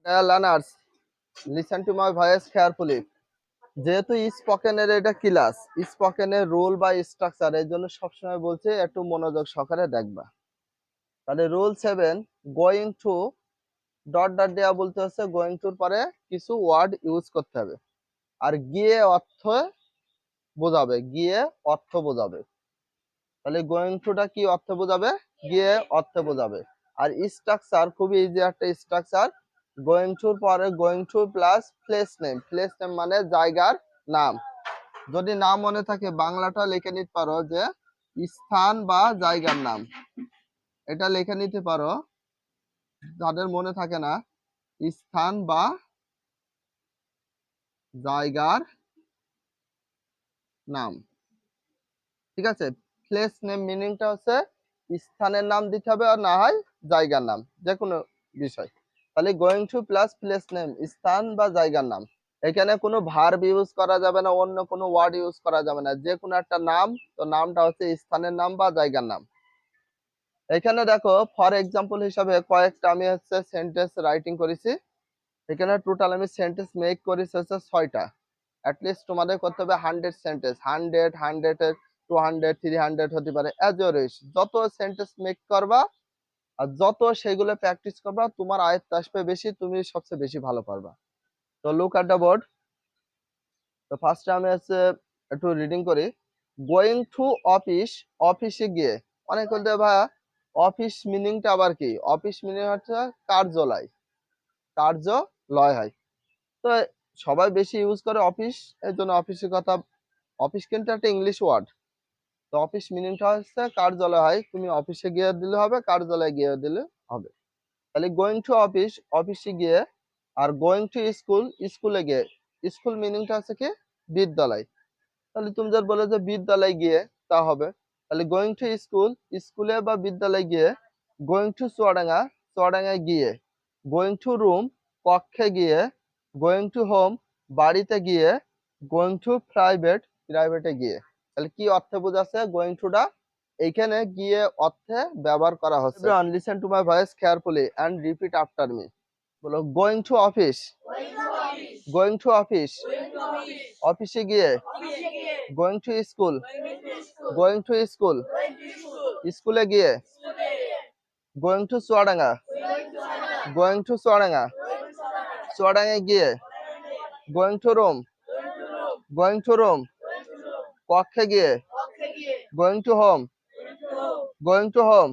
Dear learners, listen to my voice carefully. যেহেতু স্পোকেনের এটা class, স্পোকেনের rule বা স্ট্রাকচার এর জন্য সবসময় বলছে একটু মনোযোগ সহকারে দেখবা। তাহলে rule 7 going to dot dot দেয়া বলতে হচ্ছে গোয়িং টুর পরে কিছু ওয়ার্ড ইউজ করতে হবে। আর গিয়ে অর্থ বোঝাবে, গিয়ে অর্থ বোঝাবে। তাহলে গোয়িং টুটা কি অর্থ বোঝাবে? গিয়ে অর্থ বোঝাবে। আর স্ট্রাকচার খুবই ইজি একটা স্ট্রাকচার। গোয়িং টুর পরে going to plus place name. Place name মানে জায়গার নাম। যদি নাম মনে থাকে বাংলাটা লিখে নিতে পারো যে স্থান বা জায়গার নাম, এটা লিখে নিতে পারো। যাদের মনে থাকে না, স্থান বা জায়গার নাম, ঠিক আছে। প্লেস নেম মিনিংটা হচ্ছে স্থানের নাম দিতে হবে, আর না হয় জায়গার নাম, যে কোনো বিষয়। তাহলে going to plus place name, স্থান বা জায়গার নাম। এখানে কোনো ভার্ব ইউজ করা যাবে না, অন্য কোনো ওয়ার্ড ইউজ করা যাবে না, যে কোনো একটা নাম। তো নামটা হচ্ছে স্থানের নাম বা জায়গার নাম। এখানে দেখো ফর এক্সাম্পল হিসাবে কয়েকটা আমি হচ্ছে সেন্টেন্স রাইটিং করেছি। এখানে টোটাল আমি সেন্টেন্স মেক করেছি হচ্ছে 6টা। অ্যাটলিস্ট তোমাদের করতে হবে 100 সেন্টেন্স। 100 200 300 হতে পারে, অ্যাজ ইউর উইশ। যত সেন্টেন্স মেক করবা আর যত সেগুলো প্র্যাকটিস করবা, তোমার আয়ত্ত আসবে বেশি, তুমি সবচেয়ে বেশি ভালো পারবা। তো লুক অ্যাট দ্য বোর্ড। তো ফার্স্টে আমি হচ্ছে একটু রিডিং করি। গোয়িং টু অফিস, অফিসে গিয়ে। অনেক বলতে ভাই অফিস মিনিংটা আবার কি? অফিস মিনিং হচ্ছে কার্যালয়, কার্যালয় হয়। তো সবাই বেশি ইউজ করে অফিস, এর জন্য অফিসের কথা। অফিস কিন্তু একটা ইংলিশ ওয়ার্ড। তো অফিস মিনিংটা হচ্ছে কার্যালয় হয়, তুমি অফিসে গিয়ে দিলে হবে, কার্যালয়ে গিয়ে দিলে হবে। তাহলে গোয়িং টু অফিস, অফিসে গিয়ে। আর গোয়িং টু স্কুল, স্কুলে গিয়ে। স্কুল মিনিংটা হচ্ছে কি? বিদ্যালয়। তাহলে তুমি যদি বলে যে বিদ্যালয়ে গিয়ে, তা হবে। তাহলে গোয়িং টু স্কুল, স্কুলে বা বিদ্যালয়ে গিয়ে। গোয়িং টু চুয়াডাঙ্গা, চুয়াডাঙ্গায় গিয়ে। গোয়িং টু রুম, কক্ষে গিয়ে। গোয়িং টু হোম, বাড়িতে গিয়ে। গোয়িং টু প্রাইভেট, প্রাইভেটে গিয়ে। তাহলে কি অর্থে বোঝাচ্ছে গোয়িং টুটা? এইখানে গিয়ে অর্থে ব্যবহার করা হচ্ছে। Everyone listen to my voice carefully and repeat after me. বলো going to office, going to office, অফিসে গিয়ে। Going to school, going to school, স্কুলে গিয়ে। Going to Chuadanga, going to Chuadanga, চুয়াডাঙ্গায় গিয়ে। Going to room, going to room, কক্ষে গিয়ে। Going to home, going to home,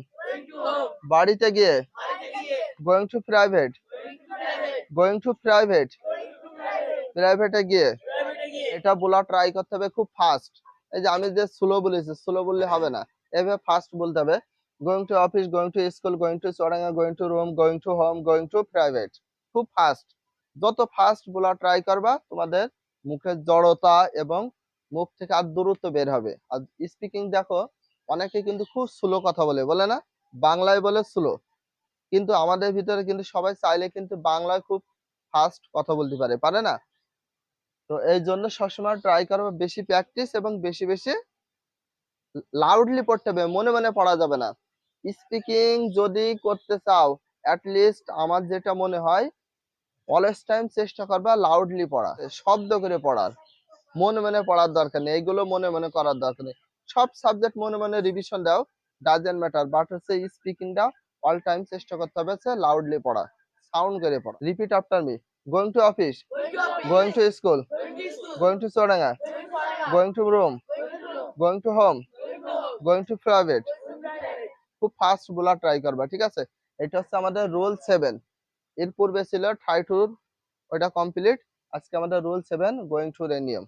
বাড়িতে গিয়ে। Going to private, going to private, প্রাইভেটে গিয়ে। এটা বলা ট্রাই করতে হবে খুব ফাস্ট। এই যে আমি যে স্লো বলেছি, স্লো বললে হবে না, এভাবে ফাস্ট বলতে হবে। Going to office, going to school, going to Chuadanga, going to room, going to home, going to private. খুব ফাস্ট। যত ফাস্ট বলা ট্রাই করবা, তোমাদের মুখের জড়তা এবং মুখ থেকে আর দূরত্ব বের হবে। আর স্পিকিং দেখো, অনেকে কিন্তু খুব স্লো কথা বলে, বলে না? বাংলায় বলে স্লো, কিন্তু আমাদের ভিতরে কিন্তু সবাই চাইলে কিন্তু বাংলায় খুব ফাস্ট কথা বলতে পারে, পারে না? তো এই জন্য সবসময় ট্রাই করবে বেশি প্র্যাকটিস এবং বেশি বেশি লাউডলি পড়তে হবে, মনে মনে পড়া যাবে না। স্পিকিং যদি করতে চাও, লিস্ট আমার যেটা মনে হয়, অলওয়েজ টাইম চেষ্টা করবা লাউডলি পড়া, শব্দ করে পড়ার। মনে মনে পড়ার দরকার নেই, এগুলো মনে মনে করার দরকার নেই। সব সাবজেক্ট মনে মনে রিভিশন দাও, ডাজেন্ট ম্যাটার, বাট হচ্ছে স্পিকিংটা অল টাইম চেষ্টা করতে হবে হচ্ছে লাউডলি পড়া, সাউন্ড করে পড়া। Repeat after me. Going to office, going to school, going to Chuadanga, going to room, going to home, going to private. খুব ফাস্ট বলা ট্রাই করবা, ঠিক আছে? এটা হচ্ছে আমাদের রুল 7। এর পূর্বে ছিল ট্রাই টু, ওটা কমপ্লিট। আজকে আমাদের রুল 7 গোয়িং টু রেনিয়াম।